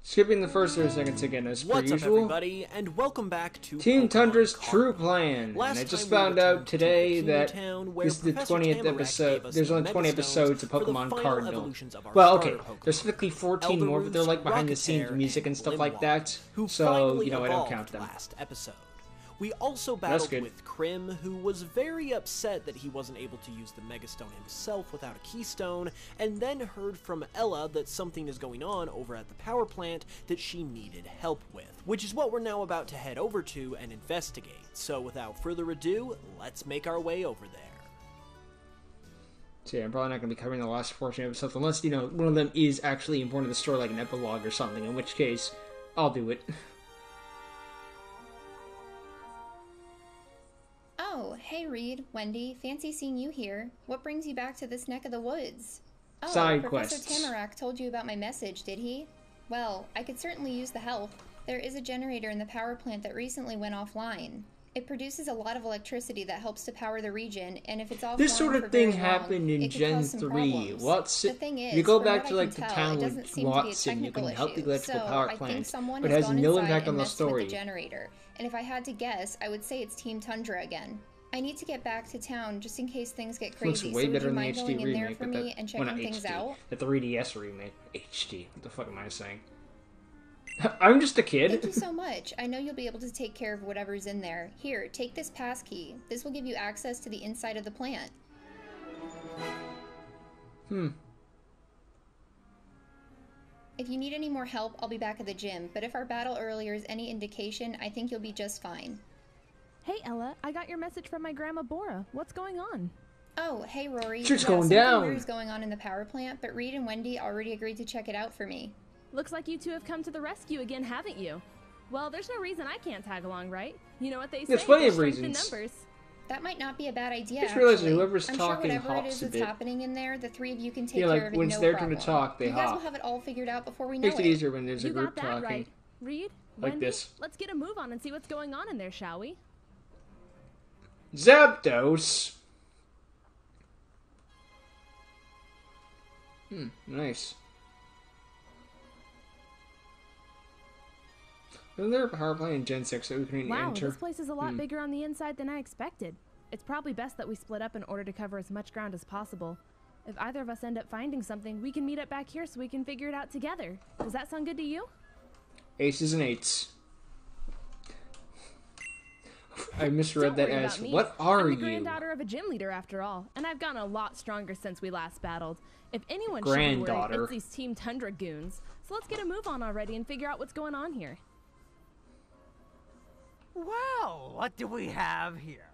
Skipping the first 30 seconds again as per What's up, usual. everybody, and welcome back to Team Pokemon Tundra's Cardinal. true plan. Last And I just time we found out returned to today Bikini that Town, where this is the Professor 20th Tamarack episode. gave us There's the only 20 Mega episodes of Stones for the Pokemon final Cardinal. evolutions of our Well, starter okay, Pokemon. there's typically 14 more, but they're like behind the scenes Rocketeer, music and stuff like Limwalk, that. who So, finally you know, I don't evolved count them. last episode. We also That's battled good. with Krim, who was very upset that he wasn't able to use the Mega Stone himself without a Keystone, and then heard from Ella that something is going on over at the power plant that she needed help with, which is what we're now about to head over to and investigate. So without further ado, let's make our way over there. So yeah, I'm probably not going to be covering the last 14 episodes unless, you know, one of them is actually important to the story, like an epilogue or something, in which case, I'll do it. Oh, hey Reed, Wendy, fancy seeing you here. What brings you back to this neck of the woods? Oh, Side Professor quests. Tamarack told you about my message, did he? Well, I could certainly use the help. There is a generator in the power plant that recently went offline. It produces a lot of electricity that helps to power the region, and if it's offline This sort for of thing very long, happened in it could Gen cause some 3. problems. Watson, The thing is, if you go from back what to I like can the tell, town it with doesn't seem to be a Watson, you technical can help the issue. electrical So power I plant, think someone but it has has gone no inside impact on and the messed with story. the generator. And if I had to guess, I would say it's Team Tundra again. I need to get back to town just in case things get Looks crazy. way So would better you than the mind HD going in there remake, for but me that, and well, checking not things HD, out? the 3DS remake. HD. What the fuck am I saying? I'm just a kid. Thank you so much. I know you'll be able to take care of whatever's in there. Here, take this pass key. This will give you access to the inside of the plant. If you need any more help, I'll be back at the gym, but if our battle earlier is any indication, I think you'll be just fine. Hey Ella, I got your message from my grandma Bora. What's going on? Oh, hey Rory. Shit's Yeah, going something down. weird is going on in the power plant, but Reed and Wendy already agreed to check it out for me. Looks like you two have come to the rescue again, haven't you? Well, there's no reason I can't tag along, right? You know what they say, There's plenty of strength in reasons. numbers. That might not be a bad idea, Just realized actually. whoever's I'm talking sure whatever it hops is a that's bit. happening in there, the three of you can take Yeah, care like, of it, when no it's their turn to problem. talk, they You guys hop. will have it all figured out before we know Makes it it. easier when there's a You group got that talking. right. Reed, Like Wendy, this. let's get a move on and see what's going on in there, shall we? Zapdos! Nice. Isn't there a power plant in Gen 6 that we can Wow, enter? this place is a lot bigger on the inside than I expected. It's probably best that we split up in order to cover as much ground as possible. If either of us end up finding something, we can meet up back here so we can figure it out together. Does that sound good to you? Aces and eights. I misread Don't that worry as, about me. what are I'm the you? granddaughter of a gym leader after all, and I've gotten a lot stronger since we last battled. If anyone should be worried, Granddaughter. it's these Team Tundra goons. So let's get a move on already and figure out what's going on here. Well, what do we have here?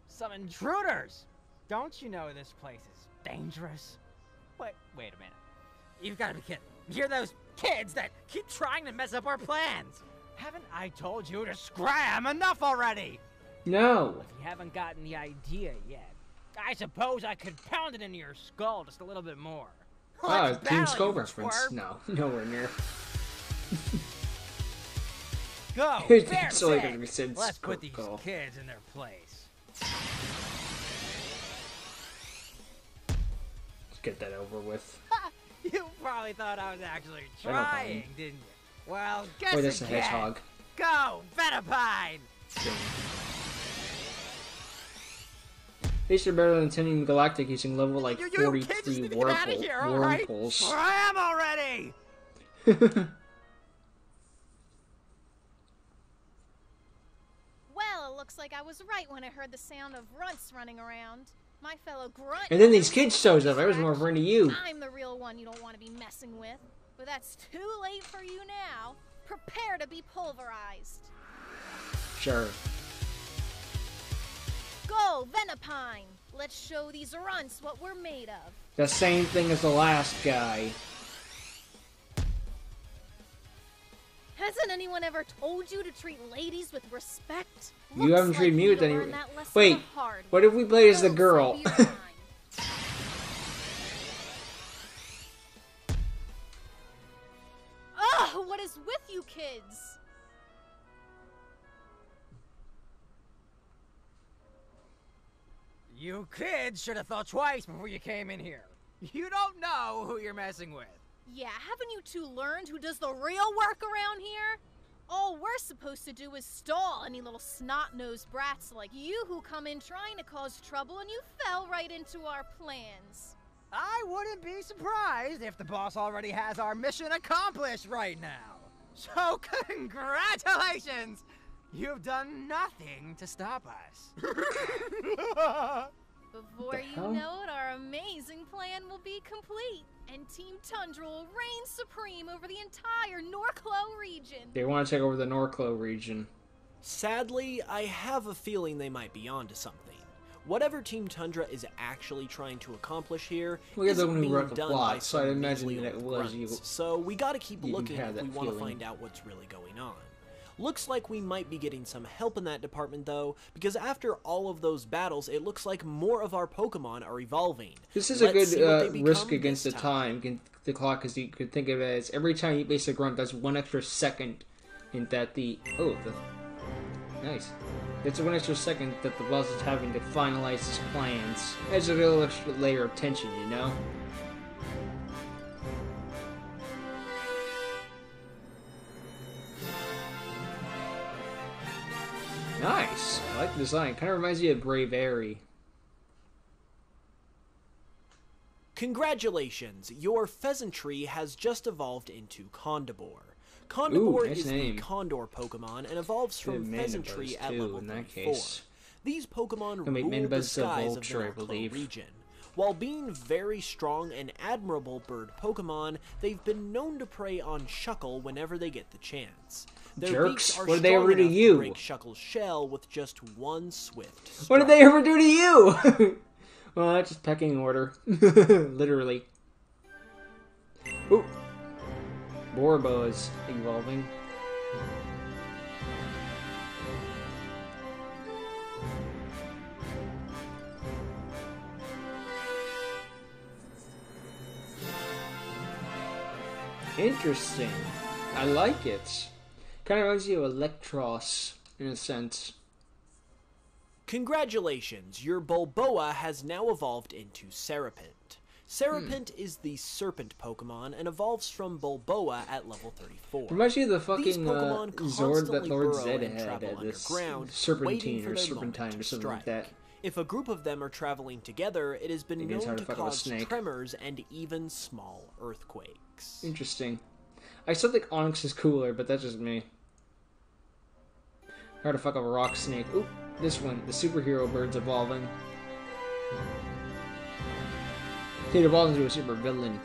Some intruders! Don't you know this place is dangerous? Wait a minute. You've got to be kidding. You're those kids that keep trying to mess up our plans. Haven't I told you to scram enough already? No. If you haven't gotten the idea yet, I suppose I could pound it into your skull just a little bit more. Ah, Let's Team battle, Skull you reference. twerp. No, nowhere near. Go, It's bear so like pig. we said Let's put these Skull. kids in their place. Let's get that over with. You probably thought I was actually I don't trying, mind. didn't you? Well, guess Wait, that's a again. hedgehog. Go, Venipine! These are better than attending Galactic using level like You 43 kids just need to get out of here, all right? wormholes. Scram already! Well, it looks like I was right when I heard the sound of runts running around. My fellow grunt. And then these kids shows up. I was more referring to you. I'm the real one you don't want to be messing with. But that's too late for you now. Prepare to be pulverized. Sure. Go, Venipine! Let's show these runts what we're made of. The same thing as the last guy. Hasn't anyone ever told you to treat ladies with respect? You Looks haven't treated like me you with any. learned that lesson Wait, the hard what way. if we play as the Go, girl? save your time. Ugh, what is with you kids? You kids should have thought twice before you came in here. You don't know who you're messing with. Yeah, haven't you two learned who does the real work around here? All we're supposed to do is stall any little snot-nosed brats like you who come in trying to cause trouble and you fell right into our plans. I wouldn't be surprised if the boss already has our mission accomplished right now. So congratulations! You've done nothing to stop us. Before you know it, our amazing plan will be complete, and Team Tundra will reign supreme over the entire Norclo region. They want to take over the Norclo region. Sadly, I have a feeling they might be onto something. Whatever Team Tundra is actually trying to accomplish here We're the isn't one who being wrote the done plot, by so I'd some imagine measly that it old was grunts. you. So we gotta keep You looking have if that we want to feeling. find out what's really going on. Looks like we might be getting some help in that department though, because after all of those battles, it looks like more of our Pokemon are evolving. This is Let's a see what they good become risk against the this time. the clock, because you could think of it as every time you base a grunt, that's 1 extra second in that nice. It's 1 extra second that the boss is having to finalize his plans. Adds a little extra layer of tension, you know? Nice. I like the design. Kind of reminds me of Bravery. Congratulations, your Pheasantry has just evolved into Condibore. Condibore nice is name. the Condor Pokemon and evolves from Good Pheasantry Manibus, at too, level in that 34. case. These Pokemon Can make rule the Manibus a skies of the vulture, I Norclo believe. region. While being very strong and admirable bird Pokemon, they've been known to prey on Shuckle whenever they get the chance. Their Jerks. beaks are What did they strong ever do to enough you? break Shuckle's shell with just one swift strike. What did they ever do to you? Well, that's just pecking order. Literally. Ooh. Borbo is evolving. Interesting. I like it. Kind of reminds you of Electros, in a sense. Congratulations, your Bulboa has now evolved into Serapent. Serapent is the Serpent Pokemon and evolves from Bulboa at level 34. Reminds you of the These fucking Pokemon Zord that constantly Lord burrow Zed and had. travel This underground, waiting Serpentine for or their Serpentine moment or to something like strike. that. If a group of them are traveling together, it has been Against how known to to fuck up a cause snake. tremors and even small earthquakes. Interesting. I still think Onyx is cooler, but that's just me. Hard to fuck up a rock snake. Oop, this one. The superhero bird's evolving. It evolves into a super villain.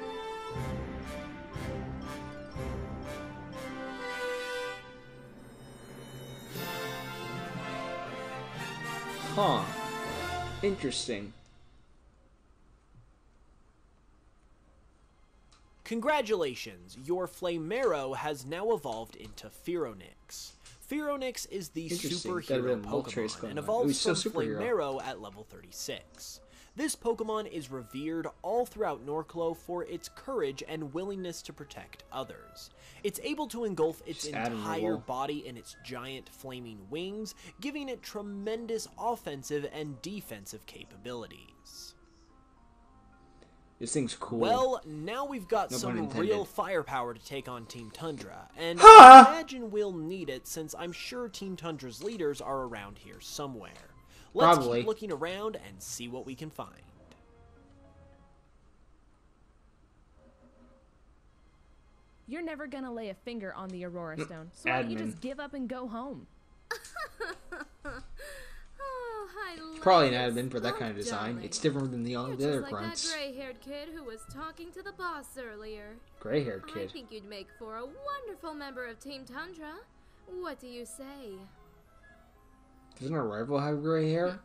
Huh. Interesting. Congratulations, your Flamero has now evolved into Fearonix. Fearonix is the Interesting. Got a superhero bit of Moltres Pokemon going and on. evolves He's still from superhero. Flamero at level 36. This Pokemon is revered all throughout Norclo for its courage and willingness to protect others. It's able to engulf its Just entire admirable. body in its giant flaming wings, giving it tremendous offensive and defensive capabilities. This thing's cool. Well, now we've got No pun some intended. real firepower to take on Team Tundra, and Ha! I imagine we'll need it since I'm sure Team Tundra's leaders are around here somewhere. Let's Probably. keep looking around and see what we can find. You're never gonna lay a finger on the Aurora Stone, so why don't you Admin. just give up and go home? Oh, I love Probably an this. admin for that Oh, kind of design. darling. It's different than the You're other just like grunts. that gray-haired kid who was talking to the boss earlier. Gray-haired I kid. think you'd make for a wonderful member of Team Tundra. What do you say? Doesn't our rival have gray hair?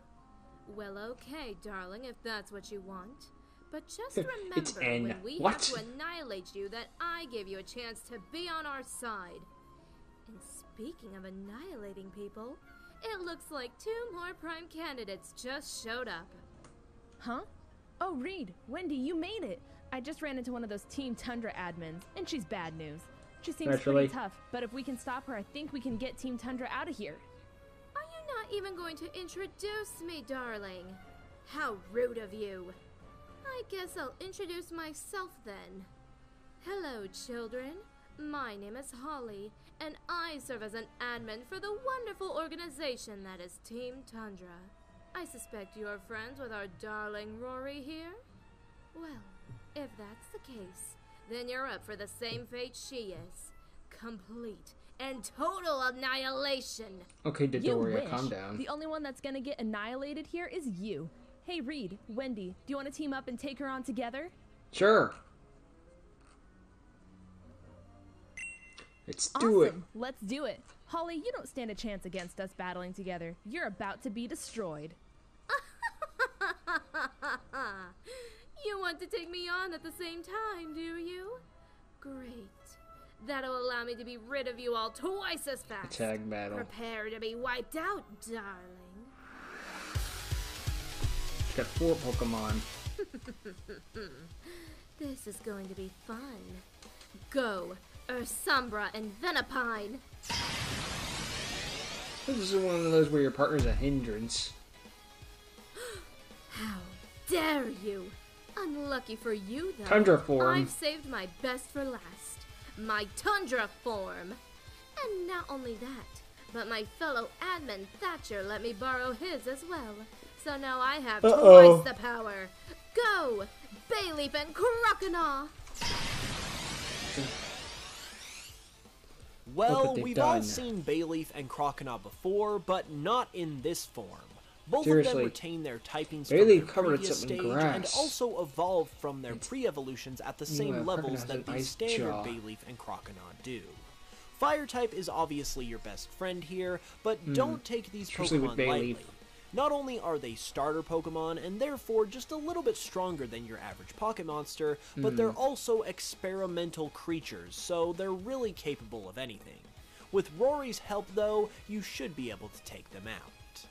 Well, okay, darling, if that's what you want. But just It's remember N. when we What? have to annihilate you that I gave you a chance to be on our side. And speaking of annihilating people, it looks like 2 more prime candidates just showed up. Huh? Oh, Reed, Wendy, you made it. I just ran into one of those Team Tundra admins, and she's bad news. She seems Naturally. pretty tough, but if we can stop her, I think we can get Team Tundra out of here. Are you not even going to introduce me, darling? How rude of you. I guess I'll introduce myself then. Hello, children. My name is Holly, and I serve as an admin for the wonderful organization that is Team Tundra. I suspect you're friends with our darling Rory here? Well, if that's the case, then you're up for the same fate she is. Complete and total annihilation. Okay, You Dodoria, wish. calm down. The only one that's gonna get annihilated here is you. Hey, Reed, Wendy, do you want to team up and take her on together? Sure. Let's do it. Awesome. Let's do it. Holly, you don't stand a chance against us battling together. You're about to be destroyed. You want to take me on at the same time, do you? Great. That'll allow me to be rid of you all twice as fast. Tag battle. Prepare to be wiped out, darling. She's got 4 Pokemon. This is going to be fun. Go, Ursombra and Venipine. This is one of those where your partner's a hindrance. How dare you! Unlucky for you, though. Tundra form. I've saved my best for last. My Tundra form. And not only that, but my fellow admin Thatcher let me borrow his as well. So now I have twice the power. Go, Bayleaf and Croconaw. Well, they've we've all done. seen Bayleaf and Croconaw before, but not in this form. Both of Seriously. them retain their typings Bayleaf from their covered previous itself in stage grass. and also evolved from their pre-evolutions at the same Yeah, levels Crocodile's that an the ice standard jaw. Bayleaf and Croconaw do. Fire type is obviously your best friend here, but don't take these Especially with Pokemon Bayleaf. lightly. Not only are they starter Pokemon and therefore just a little bit stronger than your average pocket monster, but they're also experimental creatures, so they're really capable of anything. With Rory's help, though, you should be able to take them out.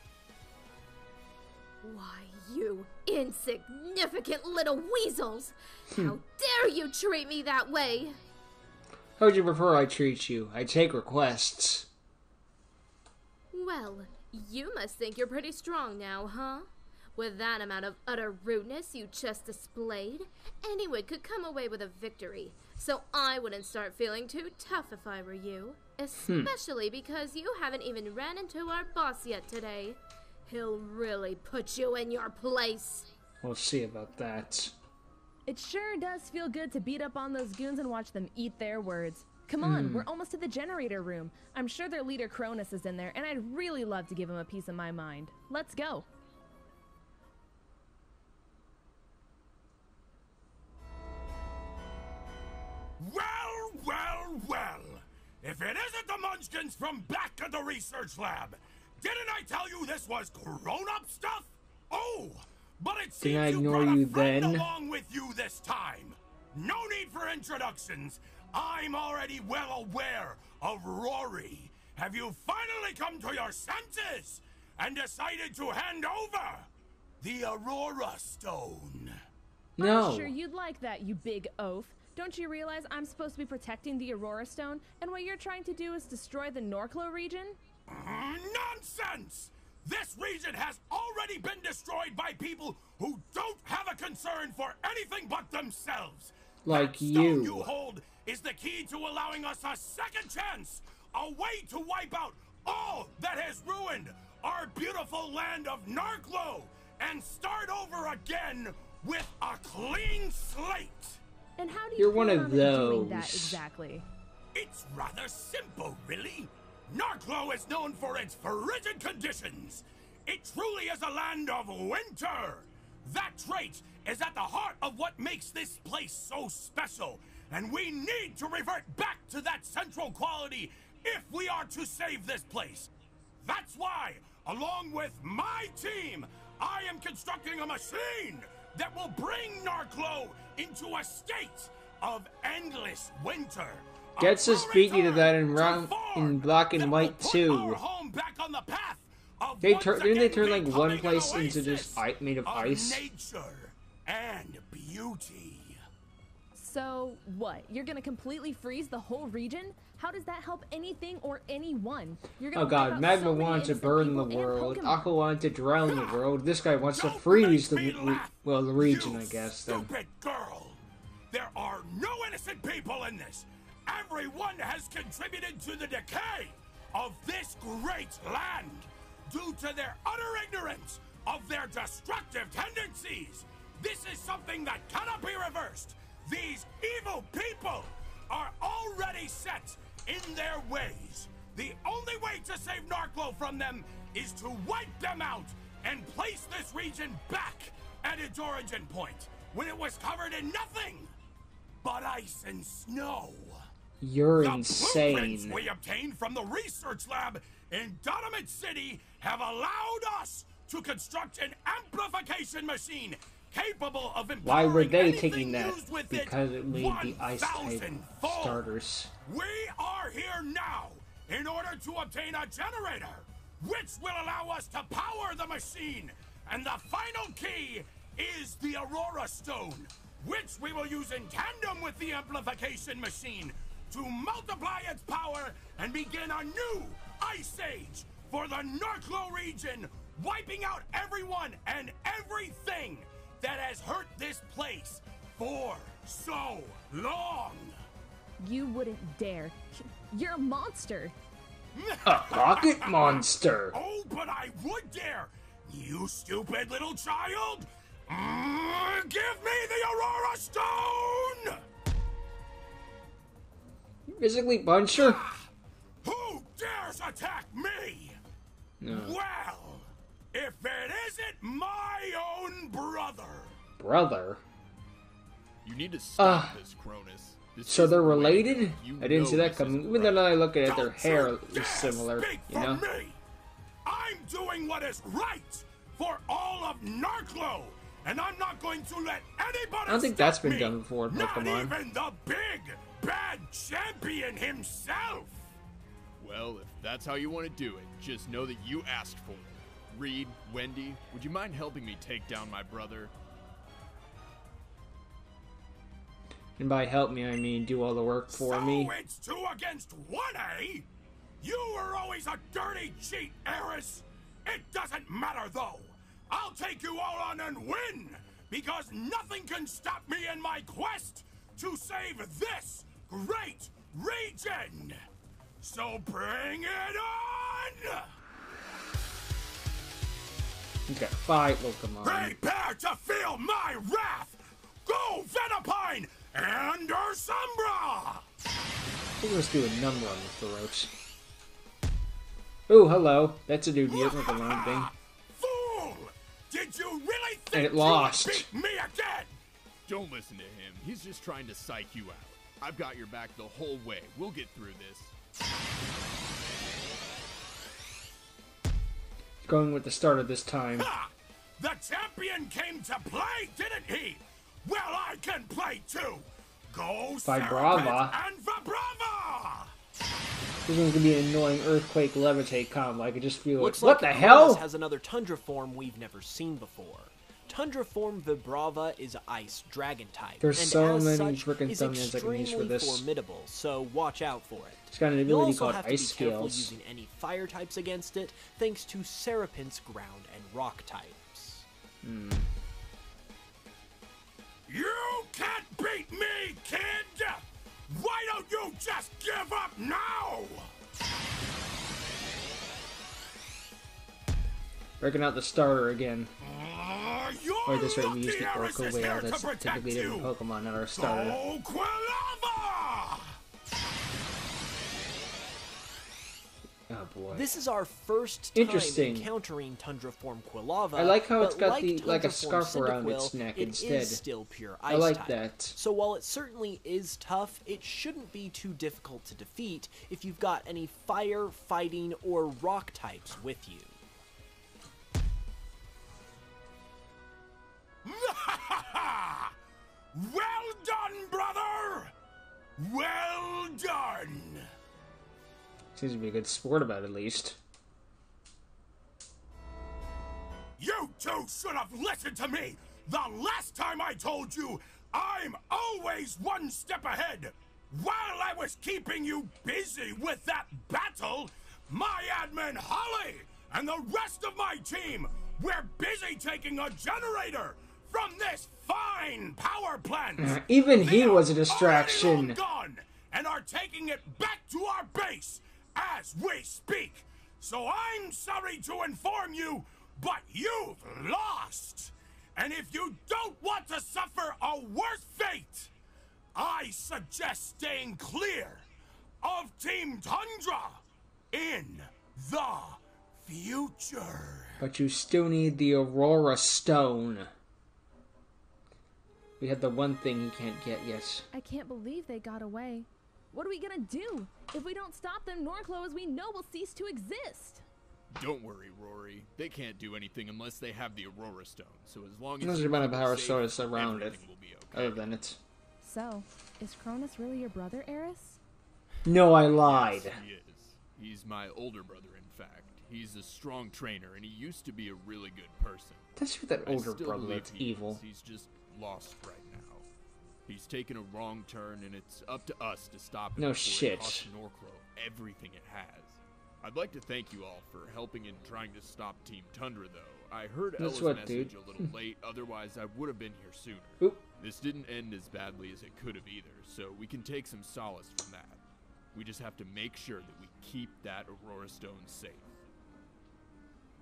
Why, you insignificant little weasels! How dare you treat me that way! How would you prefer I treat you? I take requests. Well, you must think you're pretty strong now, huh? With that amount of utter rudeness you just displayed, anyone could come away with a victory. So I wouldn't start feeling too tough if I were you. Especially because you haven't even ran into our boss yet today. He'll really put you in your place. We'll see about that. It sure does feel good to beat up on those goons and watch them eat their words. Come on, we're almost at the generator room. I'm sure their leader Cronus is in there, and I'd really love to give him a piece of my mind. Let's go. Well, well, well. If it isn't the Munchkins from back at the research lab. Didn't I tell you this was grown-up stuff? Oh, but it seems I you ignore brought you a friend then? along with you this time. No need for introductions. I'm already well aware of Rory. Have you finally come to your senses and decided to hand over the Aurora Stone? No. I'm sure you'd like that, you big oaf. Don't you realize I'm supposed to be protecting the Aurora Stone, and what you're trying to do is destroy the Norclo region? Nonsense! This region has already been destroyed by people who don't have a concern for anything but themselves. Like that stone you. you hold is the key to allowing us a second chance, a way to wipe out all that has ruined our beautiful land of Narclo and start over again with a clean slate. And how do you You're one plan of on doing that those. exactly? It's rather simple, really. Narclo is known for its frigid conditions. It truly is a land of winter. That trait is at the heart of what makes this place so special, and we need to revert back to that central quality if we are to save this place. That's why, along with my team, I am constructing a machine that will bring Narclo into a state of endless winter. Gets to speak you to that in black and white too. Didn't they turn like one place into just made of ice? Nature and beauty. So, what? You're gonna completely freeze the whole region? How does that help anything or anyone? You're gonna Oh god, wipe out Magma so many wanted to innocent burn the people and world. Pokemon. Aqua wanted to drown the world. This guy wants to freeze the region, I guess. Then. Stupid girl! There are no innocent innocent people in this. Everyone has contributed to the decay of this great land due to their utter ignorance of their destructive tendencies. This is something that cannot be reversed. These evil people are already set in their ways. The only way to save Narklo from them is to wipe them out and place this region back at its origin point, when it was covered in nothing but ice and snow. You're The insane. blueprints we obtained from the research lab in Dynamite City have allowed us to construct an amplification machine capable of empowering Why were they anything taking that? used with Because it made the ice type 1,000-fold. starters. We are here now in order to obtain a generator, which will allow us to power the machine. And the final key is the Aurora Stone, which we will use in tandem with the amplification machine to multiply its power and begin a new ice age for the Narklo region, wiping out everyone and everything that has hurt this place for so long. You wouldn't dare. You're a monster. A rocket monster. Oh, but I would dare! You stupid little child! Give me the Aurora Stone! You physically punch her? Who dares attack me? No. Well, if it isn't my own brother. Brother? You need to stop this, Cronus. This So they're isn't the way to related? go. You I didn't know see that this coming. isn't Even though right. I look at it, their Don't hair you is dare similar, speak you for know? me. I'm doing what is right for all of Narklo, and I'm not going to let anybody I don't think stop that's been me. done before in Not Pokemon. even the big, bad champion himself. Well, if that's how you want to do it, just know that you asked for it. Reed, Wendy, would you mind helping me take down my brother? And by help me, I mean do all the work for So me. it's 2 against 1, eh? You were always a dirty cheat, Eris. It doesn't matter, though. I'll take you all on and win, because nothing can stop me in my quest to save this great region. So bring it on! Okay, fight Pokemon. Prepare to feel my wrath! Go, Venipine and Ursumbra! Let's do a number on the throat. Oh, hello. That's a new deal with the long thing. Fool! Did you really think And it you lost. would beat me again? Don't listen to him. He's just trying to psych you out. I've got your back the whole way. We'll get through this. Going with the starter this time. Ha! The champion came to play, didn't he? Well, I can play too. Go, Vibrava. Serapent and Vibrava! This one's gonna be an annoying earthquake levitate combo. I could just feel Looks it. What like the hell? Cronus has another Tundra form we've never seen before. Tundra form Vibrava is Ice Dragon type. There's and so as many such, frickin' is thumbnails I can use for extremely this. formidable, so watch out for it. It's got an You'll ability also called have to Ice be careful Scales. using any fire types against it, thanks to Serapent's ground and rock types. You can't beat me, kid! Why don't you just give up now? Breaking out the starter again. You're Or this way we use lucky the Eris Orca is Whale. here to That's protect typically a different you. Pokemon, not our starter. Go, Quilava! Oh boy. This is our first time Interesting. encountering Tundra form Quilava. I like how it's but got the like a Tundra form scarf around its Cyndaquil, neck it instead. is still pure ice I like type. that. So while it certainly is tough, it shouldn't be too difficult to defeat if you've got any fire, fighting, or rock types with you. Well done, brother! Well done! Seems to be a good sport about it, at least. You two should have listened to me the last time I told you I'm always one step ahead. While I was keeping you busy with that battle, my admin Holly and the rest of my team were busy taking a generator from this fine power plants. Even he They are was a already distraction. long gone and are taking it back to our base as we speak. So I'm sorry to inform you, but you've lost. And if you don't want to suffer a worse fate, I suggest staying clear of Team Tundra in the future. But you still need the Aurora Stone. We have the one thing he can't get yet. I can't believe they got away. What are we gonna do? If we don't stop them, Norclo, as we know, will cease to exist. Don't worry, Rory. They can't do anything unless they have the Aurora Stone. So as long as There's you a amount of keep power safe, source around it. everything will be okay. Other than it. So, is Cronus really your brother, Eris? No, I lied. Yes, he is. He's my older brother, in fact. He's a strong trainer, and he used to be a really good person. That's who that I older still brother believe that's he evil. is. He's just lost right now. He's taken a wrong turn, and it's up to us to stop him No before shit. it costs Norclo everything it has. I'd like to thank you all for helping in trying to stop Team Tundra, though. I heard That's Ella's what, message dude. a little late, otherwise I would have been here sooner. Oop. This didn't end as badly as it could have either, so we can take some solace from that. We just have to make sure that we keep that Aurora Stone safe.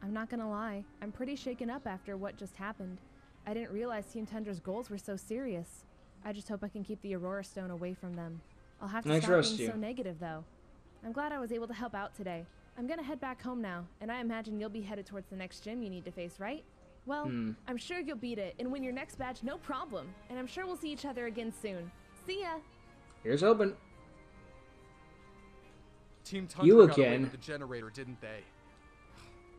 I'm not gonna lie, I'm pretty shaken up after what just happened. I didn't realize Team Tundra's goals were so serious. I just hope I can keep the Aurora Stone away from them. I'll have to I stop trust being you. so negative, though. I'm glad I was able to help out today. I'm gonna head back home now, and I imagine you'll be headed towards the next gym you need to face, right? Well, I'm sure you'll beat it and win your next badge, no problem. And I'm sure we'll see each other again soon. See ya! Here's hoping. Team Tundra You got away again. with the generator, didn't they?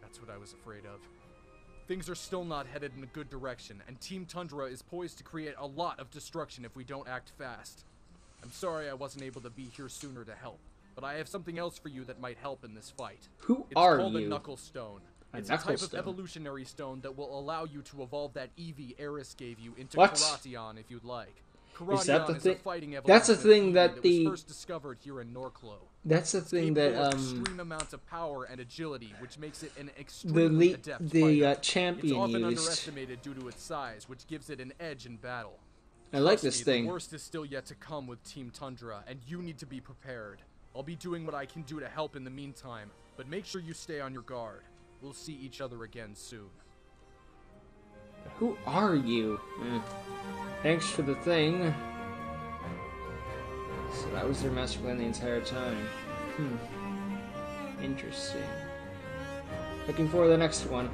That's what I was afraid of. Things are still not headed in a good direction, and Team Tundra is poised to create a lot of destruction if we don't act fast. I'm sorry I wasn't able to be here sooner to help, but I have something else for you that might help in this fight. Who It's are called you? a Knuckle Stone. A It's Knuckle a type Stone. of evolutionary stone that will allow you to evolve that Eevee Eris gave you into What? Karateon if you'd like. Is that the Karateon is thing? a fighting That's the evolution of thing Eevee that the. was first discovered here in Norclo. That's the thing that Capable of extreme amounts of power and agility, which makes it an the extremely adept the fighter. champion It's often used. underestimated due to its size, which gives it an edge in battle. I like Trust this me, thing. The worst is still yet to come with Team Tundra, and you need to be prepared. I'll be doing what I can do to help in the meantime, but make sure you stay on your guard. We'll see each other again soon. Who are you? Thanks for the thing. So that was their master plan the entire time. Interesting. Looking for the next one.